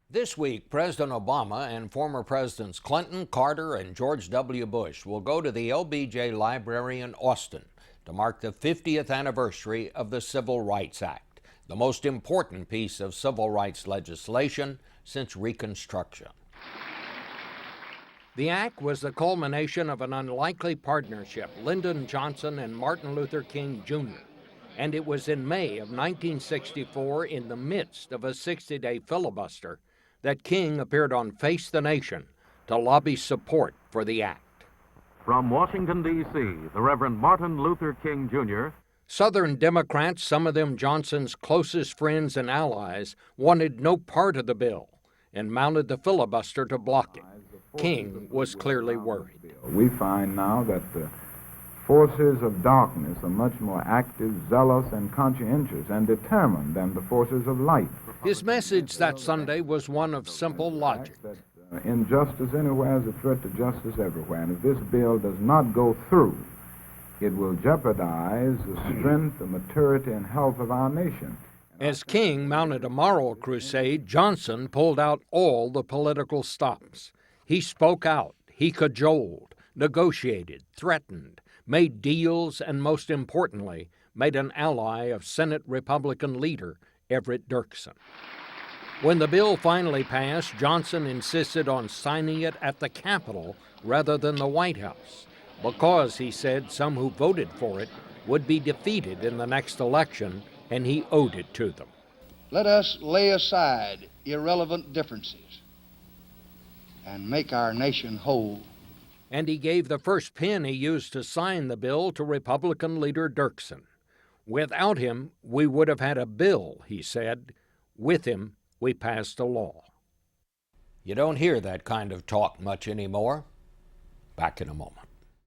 This week, President Obama and former Presidents Clinton, Carter, and George W. Bush will go to the LBJ Library in Austin to mark the 50th anniversary of the Civil Rights Act, the most important piece of civil rights legislation since Reconstruction. The act was the culmination of an unlikely partnership, Lyndon Johnson and Martin Luther King Jr., and it was in May of 1964, in the midst of a 60-day filibuster, that King appeared on Face the Nation to lobby support for the act. From Washington, D.C., the Reverend Martin Luther King Jr. Southern Democrats, some of them Johnson's closest friends and allies, wanted no part of the bill and mounted the filibuster to block it. King was clearly worried. We find now that the forces of darkness are much more active, zealous, and conscientious and determined than the forces of light. His message that Sunday was one of simple logic. Injustice anywhere is a threat to justice everywhere, and if this bill does not go through, it will jeopardize the strength, the maturity, and health of our nation. As King mounted a moral crusade, Johnson pulled out all the political stops. He spoke out, he cajoled, negotiated, threatened, made deals, and most importantly, made an ally of Senate Republican leader Everett Dirksen. When the bill finally passed, Johnson insisted on signing it at the Capitol rather than the White House, because, he said, some who voted for it would be defeated in the next election, and he owed it to them. Let us lay aside irrelevant differences and make our nation whole. And he gave the first pen he used to sign the bill to Republican leader Dirksen. Without him, we would have had a bill, he said. With him, we passed a law. You don't hear that kind of talk much anymore. Back in a moment.